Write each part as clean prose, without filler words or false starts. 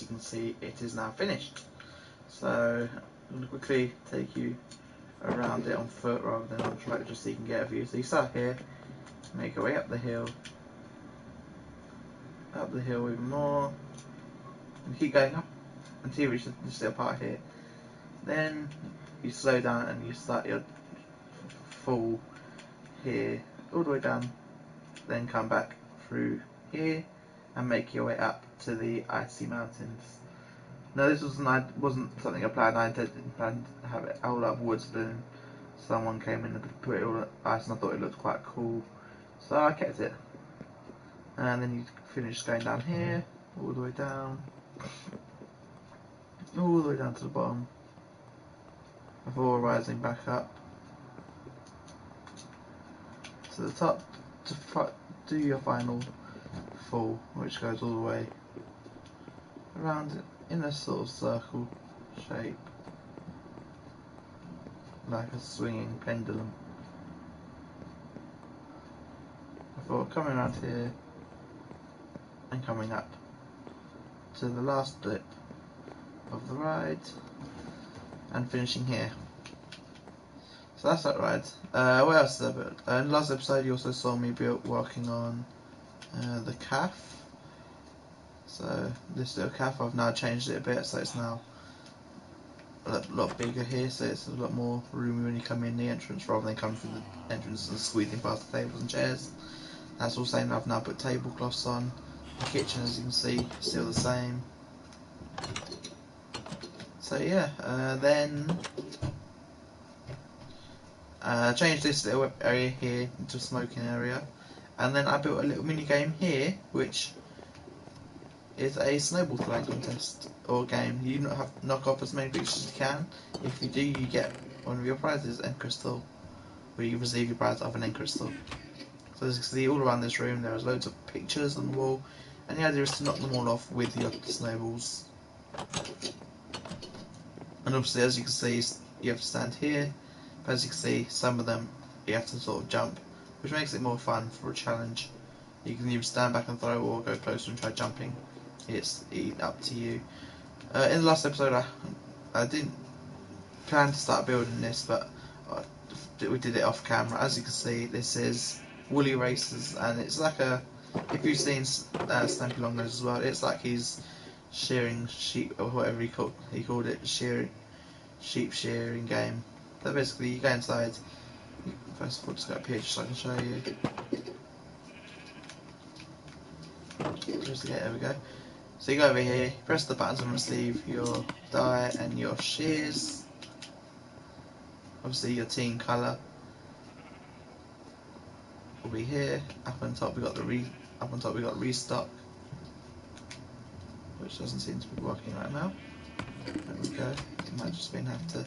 can see, it is now finished. So I'm going to quickly take you around it on foot rather than on track, just so you can get a view. So you start here, make your way up the hill even more, and keep going up until you reach this little part here. Then you slow down and you start your fall here all the way down, then come back through here and make your way up to the icy mountains. Now this wasn't something I planned. I didn't plan to have it all up woods, but then someone came in and put it all ice, and I thought it looked quite cool, so I kept it. And then you finish going down here, all the way down to the bottom, before rising back up to the top to do your final fall, which goes all the way around in a sort of circle shape, like a swinging pendulum, before coming around here and coming up to the last bit of the ride and finishing here. So that's that ride. What else is there? In the last episode you also saw me working on the calf. So this little calf, I've now changed it a bit, so it's now a lot bigger here, so it's a lot more roomy when you come in the entrance rather than coming through the entrance and squeezing past the tables and chairs. That's all same. I've now put tablecloths on. The kitchen, as you can see, still the same. So yeah, then changed this little area here into a smoking area, and then I built a little mini game here, which is a snowball throwing contest or game. You knock off as many pictures as you can. If you do, you get one of your prizes, end crystal, or you receive your prize of an end crystal. So as you can see, all around this room there is loads of pictures on the wall, and the idea is to knock them all off with your snowballs. And obviously, as you can see, you have to stand here, but as you can see, some of them you have to sort of jump, which makes it more fun for a challenge. You can either stand back and throw or go closer and try jumping. It's up to you. In the last episode I didn't plan to start building this, but we did it off camera. As you can see, this is Woolly Races, and it's like a, if you've seen stampylongnose as well, it's like he's shearing sheep, or whatever he called it, sheep shearing game. So basically you go inside, first of all just go up here just so I can show you. There we go. So you go over here, press the buttons and receive your dye and your shears. Obviously your team colour will be here. Up on top we got restock, which doesn't seem to be working right now. There we go. I might just have to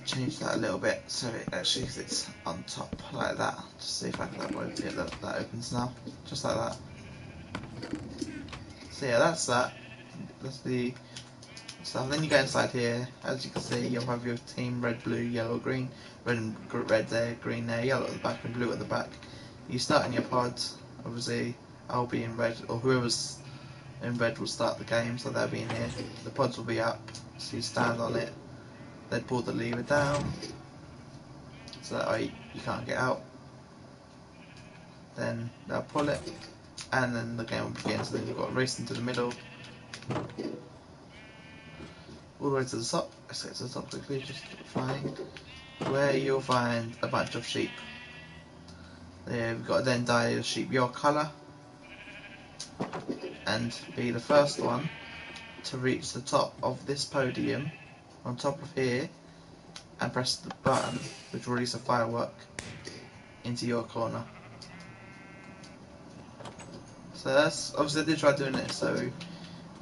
change that a little bit so it actually sits on top like that. Just see if I can that opens now, just like that. So yeah, that's that. That's the stuff. Then you go inside here. As you can see, you'll have your team: red, blue, yellow, green. Red there, green there, yellow at the back, and blue at the back. You start in your pods. Obviously, I'll be in red, or whoever's in red will start the game, so they'll be in here. The pods will be up, so you stand on it. Then pull the lever down, so that way you can't get out. Then they'll pull it, and then the game will begin. So then you've got to race into the middle, all the way to the top. Let's get to the top quickly, just flying, where you'll find a bunch of sheep. There, we've got to then dye your sheep your colour, and be the first one to reach the top of this podium, on top of here, and press the button which will release a firework into your corner. So that's, obviously I did try doing it, so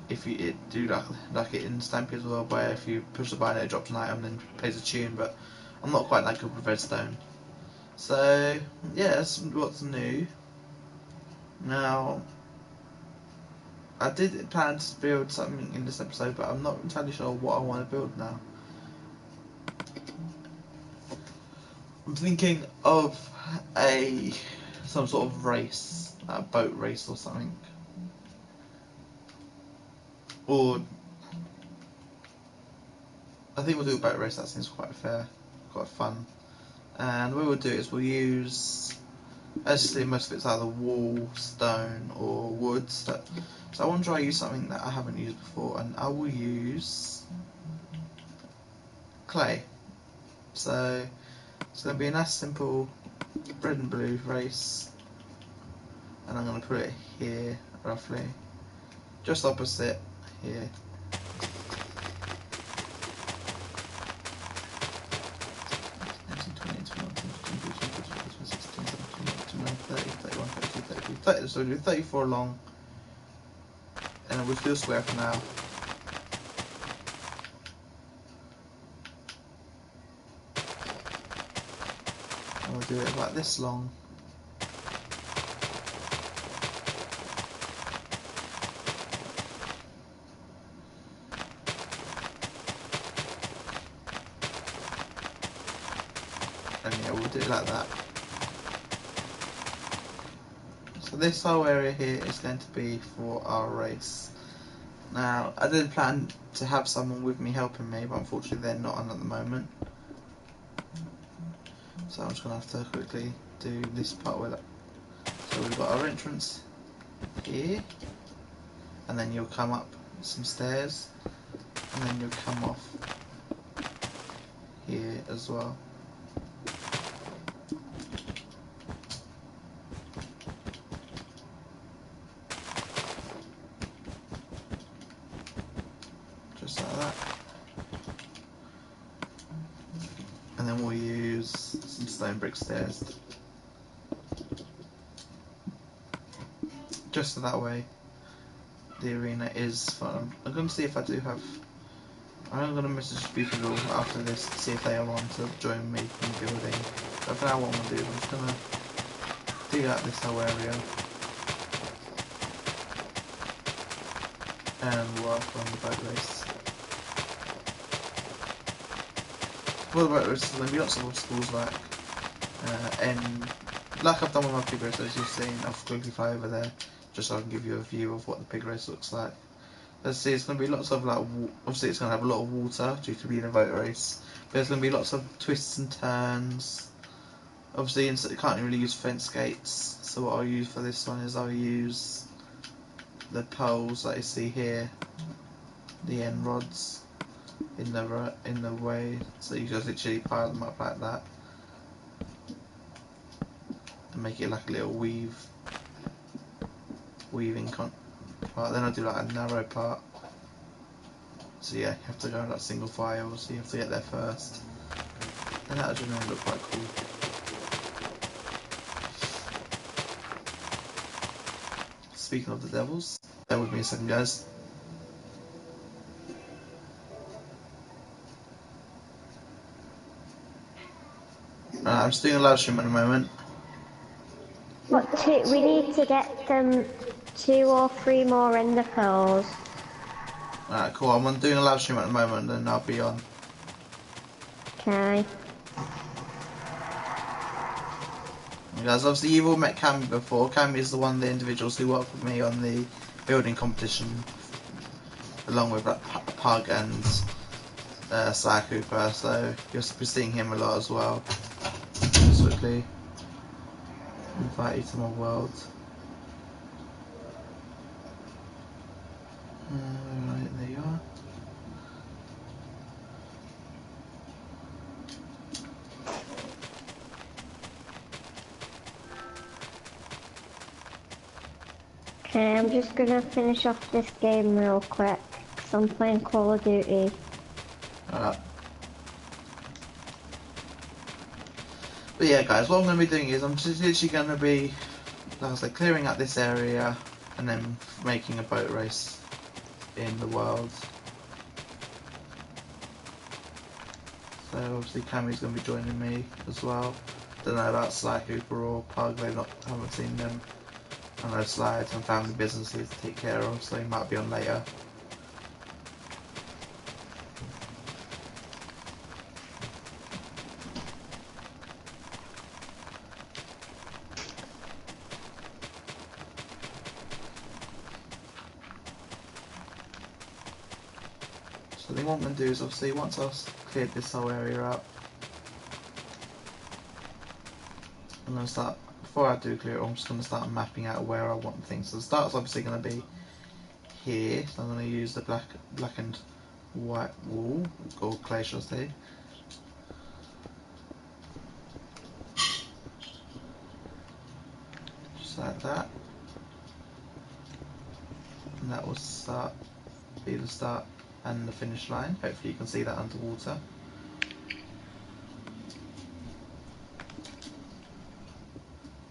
if you do like it in Stampy as well, where if you push the button it drops an item and then plays a tune, but I'm not quite that good with redstone. So yeah, that's what's new. Now, I did plan to build something in this episode, but I'm not entirely sure what I want to build now. I'm thinking of some sort of race, a boat race or something. Or I think we'll do a boat race. That seems quite fair, quite fun. And the way we'll do it is we'll use, as you see, most of it's either wall, stone, or wood. So I want to try to use something that I haven't used before, and I will use clay. So it's going to be a nice simple red and blue race, and I'm going to put it here roughly, just opposite here. So we'll do 34 long, and we'll do a square for now. And we'll do it like this long. And yeah, we'll do it like that. So this whole area here is going to be for our race. Now, I did plan to have someone with me helping me, but unfortunately they're not on at the moment. So I'm just going to have to quickly do this part with it. So we've got our entrance here, and then you'll come up some stairs, and then you'll come off here as well. Just like that. And then we'll use some stone brick stairs. Just so that way the arena is fun. I'm going to see if I do have... I'm going to message a few people after this to see if they want to join me in building. But for now what I'm going to do is I'm just going to dig out this whole area and work on the boat race. For the boat race there's going to be lots of obstacles like I've done with my pig race, as you've seen. I'll quickly fly over there just so I can give you a view of what the pig race looks like. Let's see, it's going to be lots of obviously it's going to have a lot of water due to being a boat race, but there's going to be lots of twists and turns. Obviously you can't really use fence gates, so what I'll use for this one is I'll use the poles that you see here, the end rods in the way, so you just literally pile them up like that and make it like a little weaving part. Then I'll do like a narrow part. So yeah, you have to go in that single file, so you have to get there first. And that'll generally look quite cool. Speaking of the devils, bear with me a second guys. I'm just doing a live stream at the moment. What, we need to get them 2 or 3 more ender pearls. Alright, cool. I'm doing a live stream at the moment and I'll be on. Okay. Guys, obviously you've all met Cammy before. Cammy is one of the individuals who worked with me on the building competition, along with Pug and Sly Cooper, so you'll be seeing him a lot as well. Just quickly invite you to my world. Right, there you are. Okay, I'm just gonna finish off this game real quick, because I'm playing Call of Duty. Alright. But yeah guys, what I'm going to be doing is I'm just literally going to be, like I said, clearing out this area and then making a boat race in the world. So obviously Cammy's going to be joining me as well. Don't know about Sly Cooper or Pug, haven't seen them. I know Sly had some family businesses to take care of, so he might be on later. So then what I'm going to do is obviously once I've cleared this whole area out, I'm going to start, before I do clear it, I'm just going to start mapping out where I want things. So the start's obviously going to be here, so I'm going to use the black and white wool, or clay shall I say. Just like that. And that will be the start and the finish line. Hopefully you can see that underwater.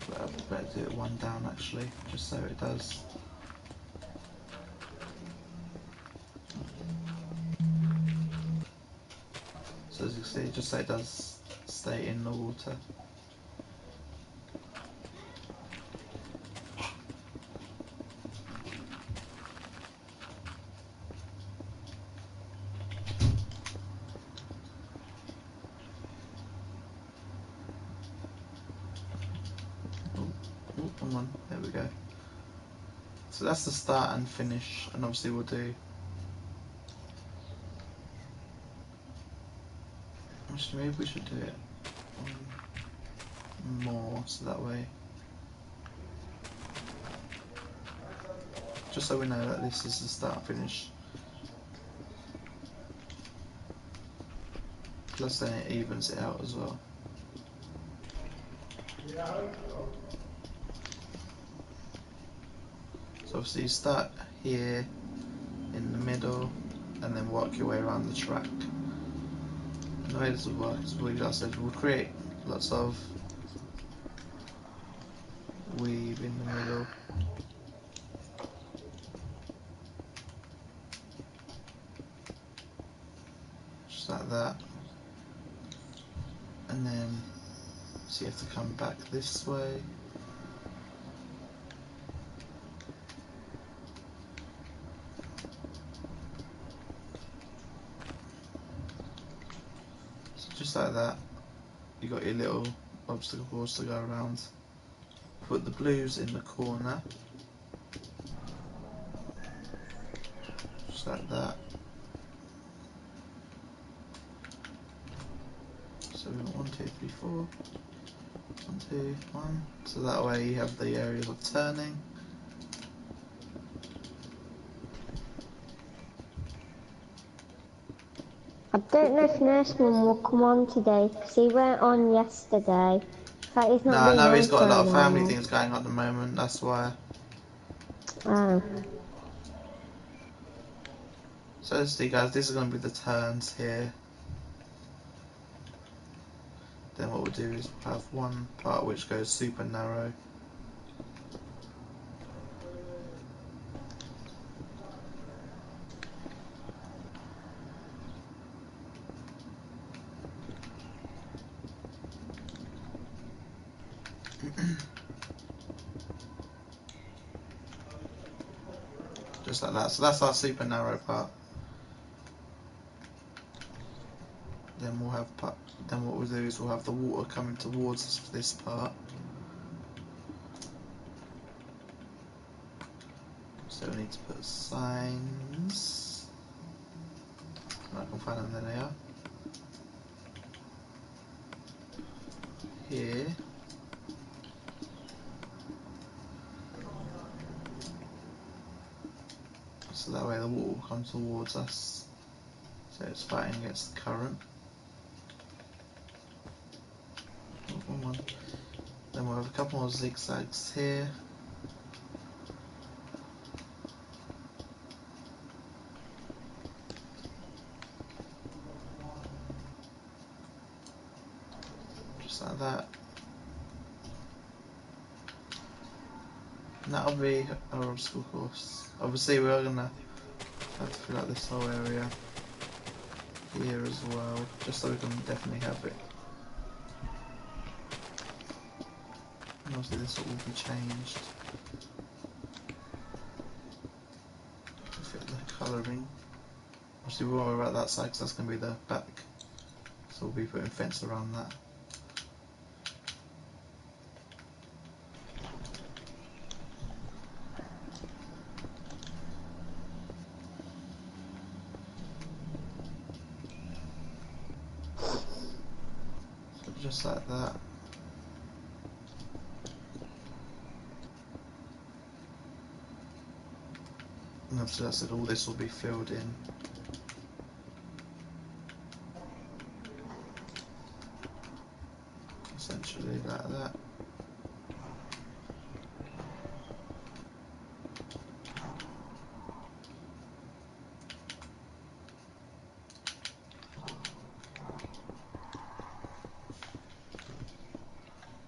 But I'd better do it one down actually, just so it does. So as you can see, just so it does stay in the water. Oh, come on, there we go. So that's the start and finish, and obviously we'll do. Actually, maybe we should do it more, so that way, just so we know that this is the start and finish. Plus then it evens it out as well. So obviously you start here in the middle and then work your way around the track. And the way this will work is we just said we'll create lots of weave in the middle. Just like that. And then so you have to come back this way. So just like that, you got your little obstacle course to go around. Put the blues in the corner. Just like that. So we want 1, 2, 3, 4. 1, 2, 1. So that way you have the areas of turning. I don't know if Nurseman will come on today because he weren't on yesterday. But he's not No, I been know on he's got for a lot a of family while. things going on at the moment, that's why. Oh. So let's see guys, these are going to be the turns here. Then what we'll do is we'll have one part which goes super narrow. Just like that. So that's our super narrow part. Then we'll have then what we'll do is we'll have the water coming towards this part. So we need to put signs. I can find them, there they are. Here. So that way the water will come towards us. So it's fighting against the current. One. Then we'll have a couple more zigzags here. Just like that. And that'll be our obstacle course. Obviously we're gonna have to fill out this whole area here as well, just so we can definitely have it. And obviously this will be changed to fit the colouring. Obviously we won't worry about that side because that's going to be the back, so we'll be putting fence around that. just like that. And obviously, I said all this will be filled in. Essentially, like that.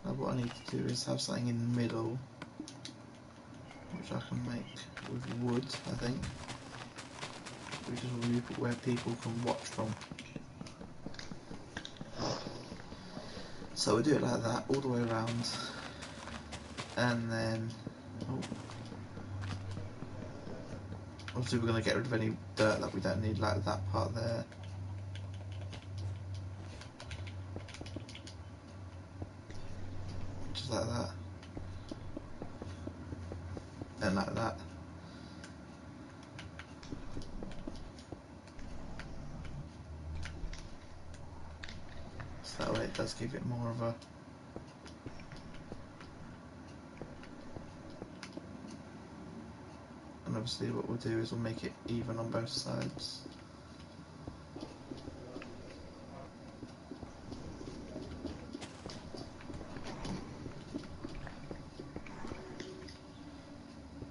Now, what I need to do is have something in the middle, which I can make with wood, I think. Which is where people can watch from. So we'll do it like that, all the way around. And then, oh, obviously we're going to get rid of any dirt that we don't need, like that part there. Just like that. And like that. So that way it does give it more of a... And obviously what we'll do is we'll make it even on both sides.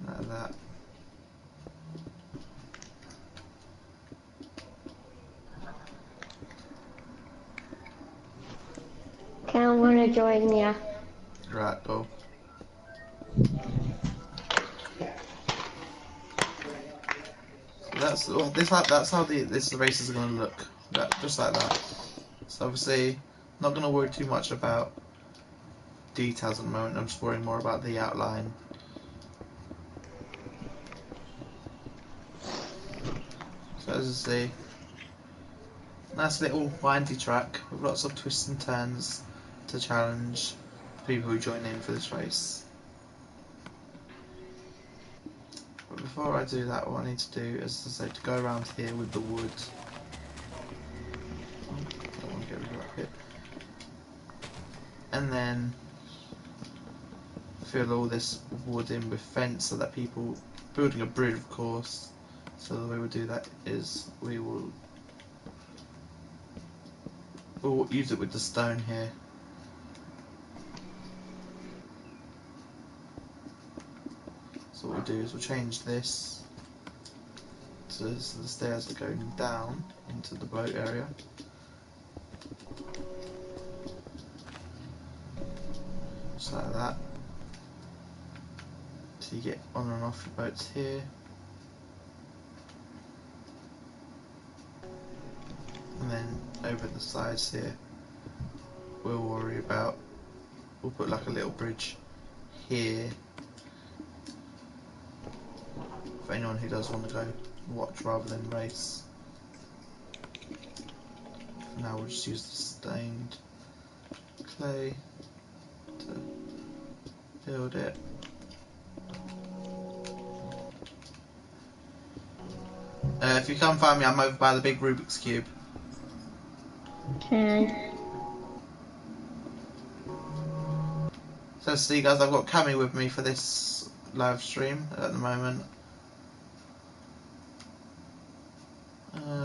Like that. Okay, I'm gonna join you. Right, go. That's how the races are going to look. Just like that. So obviously, not going to worry too much about details at the moment. I'm just worrying more about the outline. So as you see, nice little windy track with lots of twists and turns to challenge people who join in for this race. But before I do that, what I need to do is, as I say, to go around here with the wood. Oh, I don't want to get rid of that bit. And then fill all this wood in with fence so that people, building a bridge of course, so the way we'll do that is we'll use it with the stone here. So what we'll do is we'll change this so the stairs are going down into the boat area. Just like that. So you get on and off your boats here. And then over the sides here we'll worry about, we'll put like a little bridge here for anyone who does want to go watch rather than race. For now we'll just use the stained clay to build it. If you come find me, I'm over by the big Rubik's Cube. Okay. So see guys, I've got Cammy with me for this live stream at the moment.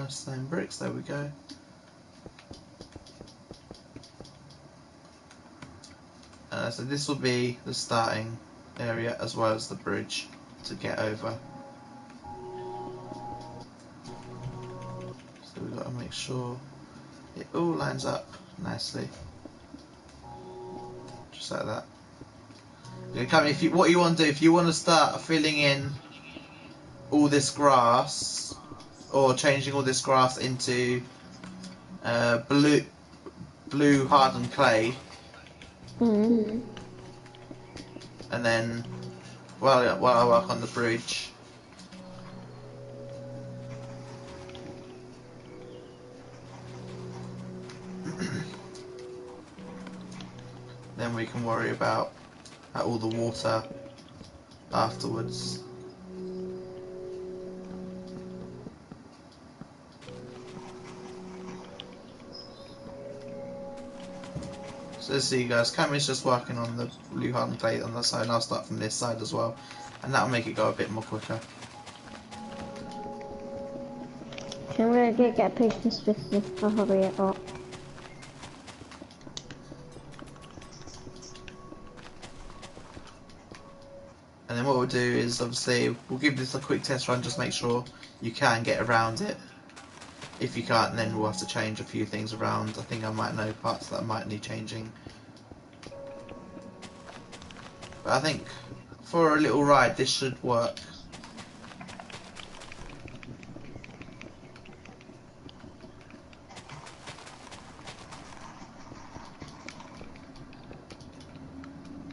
Same bricks, there we go. So this will be the starting area as well as the bridge to get over. So we've got to make sure it all lines up nicely. Just like that. Okay, Cammy, what you want to do, if you want to start filling in all this grass, or changing all this grass into blue hardened clay, Mm. and then while I work on the bridge, then we can worry about all the water afterwards. So let's see guys, Cameron's just working on the blue hardened clay on that side, and I'll start from this side as well, and that'll make it go a bit more quicker. Okay, I'm gonna get a piece of this. I'll hurry it up. And then what we'll do is obviously we'll give this a quick test run, just make sure you can get around it. If you can't, then we'll have to change a few things around. I think I might know parts that might need changing. But I think for a little ride this should work.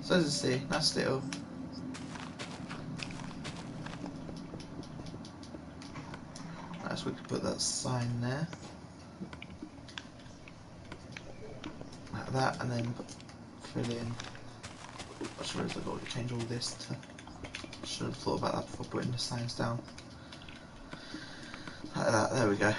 So as you see, nice little. Nice, we could put that sign there. Like that, and then fill in. I should have got to change all this to. Should have thought about that before putting the signs down. Like that, there we go.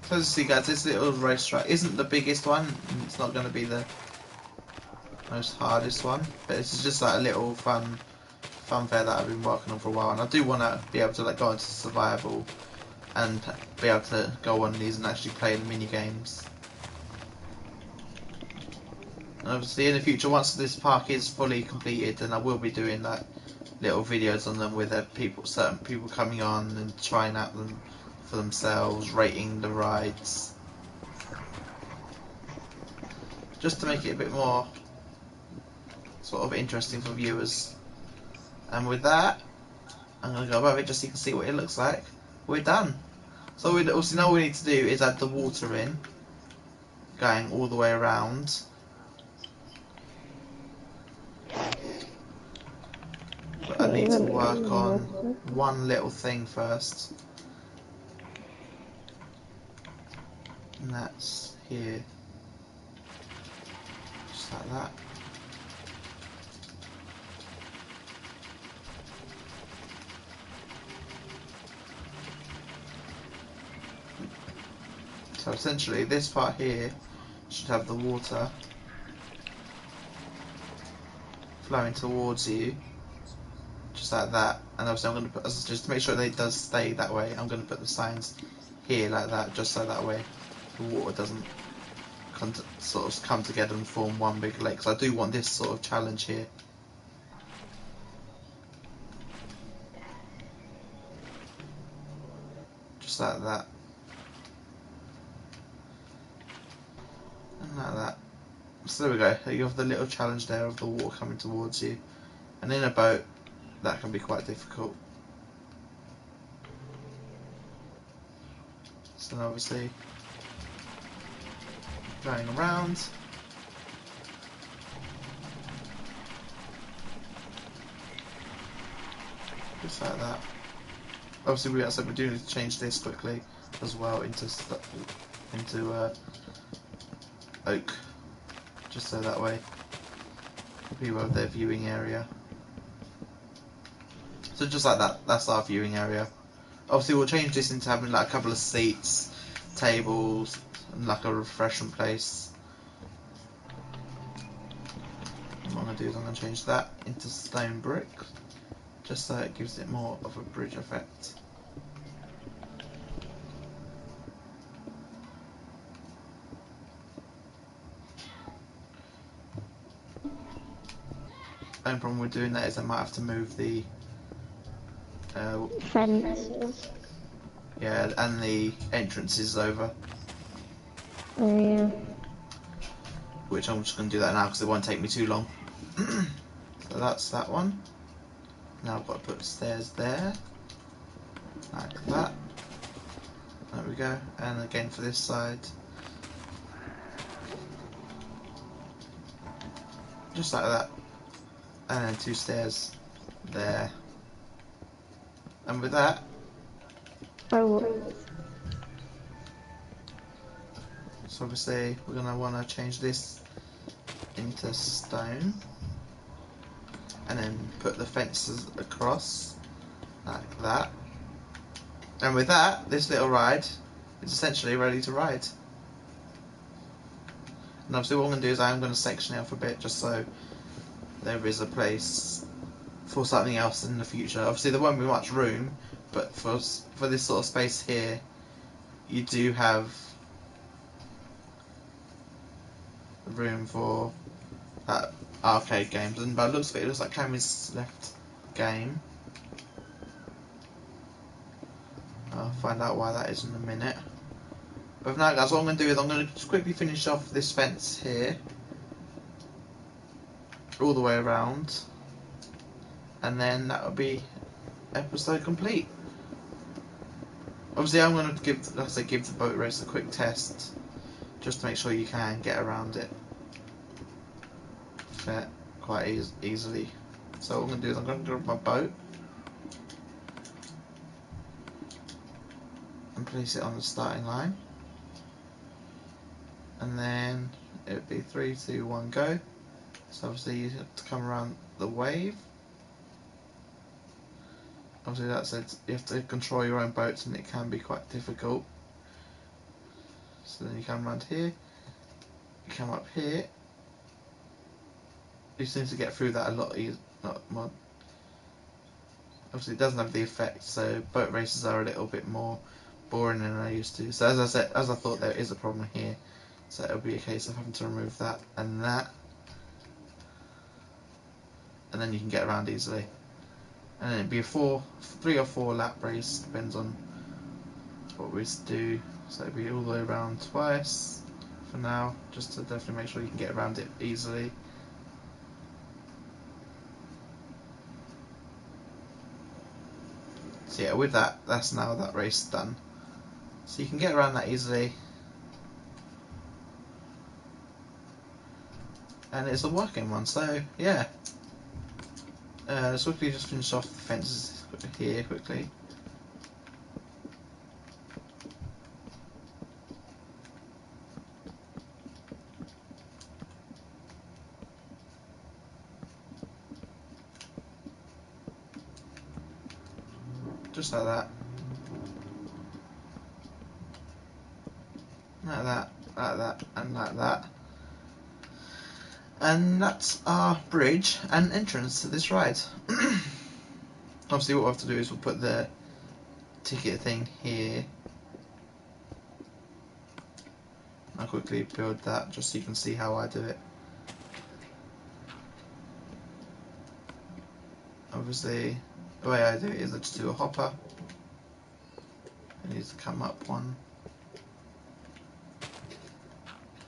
So as you see guys, this little racetrack isn't the biggest one, and it's not going to be the most hardest one, but this is just like a little fun fair that I've been working on for a while, and I do want to be able to like go into survival and be able to go on these and actually play the mini games. And obviously in the future, once this park is fully completed, then I will be doing like little videos on them with certain people coming on and trying out them for themselves, rating the rides, just to make it a bit more sort of interesting for viewers. And with that, I'm going to go above it just so you can see what it looks like. We're done. So also now all we need to do is add the water in, going all the way around. But I need to work on one little thing first. And that's here. Just like that. So essentially this part here should have the water flowing towards you, just like that. And obviously I'm going to put, just to make sure that it does stay that way, I'm going to put the signs here like that, just so that way the water doesn't sort of come together and form one big lake. So I do want this sort of challenge here. Just like that. And like that. So there we go, you have the little challenge there of the water coming towards you. And in a boat, that can be quite difficult. So obviously, going around. Just like that. Obviously we do need to change this quickly as well into oak. Just so that way people have their viewing area. So just like that, that's our viewing area. Obviously we'll change this into having like a couple of seats, tables, and like a refreshment place. And what I'm going to do is I'm going to change that into stone brick, just so it gives it more of a bridge effect. The only problem with doing that is I might have to move the fences. Yeah, and the entrances over. Oh yeah. Which I'm just going to do that now because it won't take me too long. So that's that one. Now I've got to put stairs there, like that. There we go. And again for this side, just like that. And then 2 stairs there. And with that, Oh. so obviously we're going to want to change this into stone, and then put the fences across, like that. And with that, this little ride is essentially ready to ride. And obviously what I'm going to do is I'm going to section it off a bit just so there is a place for something else in the future. Obviously there won't be much room, but for this sort of space here, you do have room for that arcade games. And by the looks of it looks like Cammy's left game. I'll find out why that is in a minute. But for now guys, what I'm going to do is I'm going to just quickly finish off this fence here, all the way around, and then that will be episode complete. Obviously I'm going to give, like I said, give the boat race a quick test, just to make sure you can get around it quite easily. So what I'm going to do is I'm going to grab my boat and place it on the starting line, and then it would be 3, 2, 1, go. So obviously you have to come around the wave. Obviously that said, you have to control your own boats and it can be quite difficult. So then you come around here, you come up here. You just need to get through that a lot easier. Obviously it doesn't have the effect, so boat races are a little bit more boring than I used to. So as I said, as I thought, there is a problem here. So it'll be a case of having to remove that, and then you can get around easily. And then it'd be a 3 or 4 lap race, depends on what we do. So it'd be all the way around twice for now, just to definitely make sure you can get around it easily. So yeah, with that, that's now that race done. So you can get around that easily. And it's a working one, so yeah. Let's quickly just finish off the fences here quickly. Just like that. Like that, like that, and like that. And that's our bridge and entrance to this ride. Obviously what we'll have to do is we'll put the ticket thing here. I'll quickly build that just so you can see how I do it. Obviously the way I do it is I just do a hopper. It needs to come up one.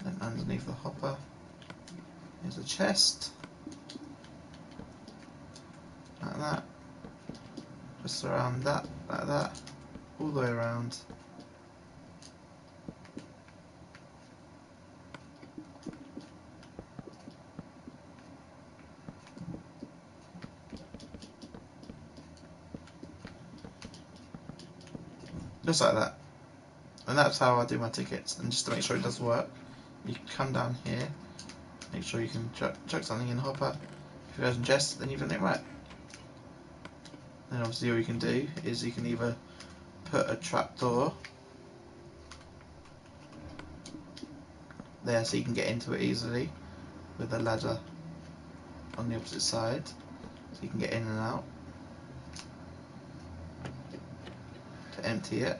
Then underneath the hopper is a chest. Like that. Just around that, like that. All the way around. Just like that. And that's how I do my tickets. And just to make sure it does work, you come down here, make sure you can chuck something in the hopper. If it goes in chest, then you've done it right. Then obviously all you can do is you can either put a trapdoor there so you can get into it easily with a ladder on the opposite side, so you can get in and out to empty it,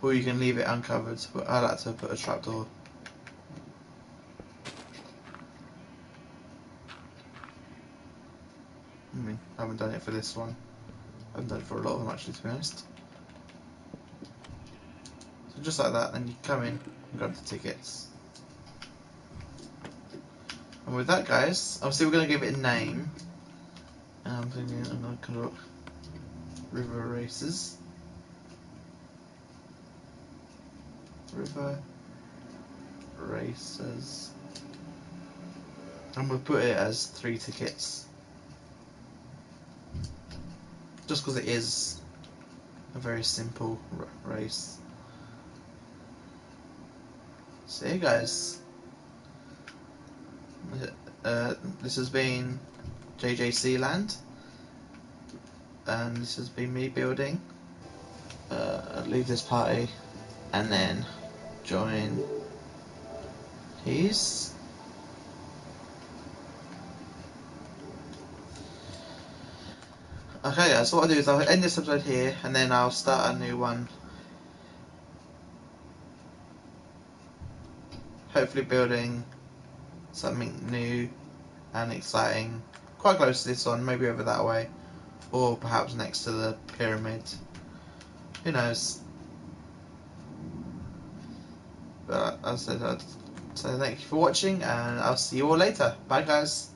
or you can leave it uncovered, but I like to put a trapdoor. I haven't done it for this one. I haven't done it for a lot of them actually, to be honest. So just like that, then you come in and grab the tickets. And with that, guys, obviously we're going to give it a name. I'm thinking I'm going to call it River Races. River Races. And we'll put it as 3 tickets. Just because it is a very simple race. So yeah guys, this has been JJC Land. and this has been me building. Leave this party and then join his. Okay guys, so what I'll do is I'll end this episode here and then I'll start a new one. Hopefully building something new and exciting. Quite close to this one, maybe over that way. Or perhaps next to the pyramid. Who knows? But as I said, so thank you for watching and I'll see you all later. Bye guys.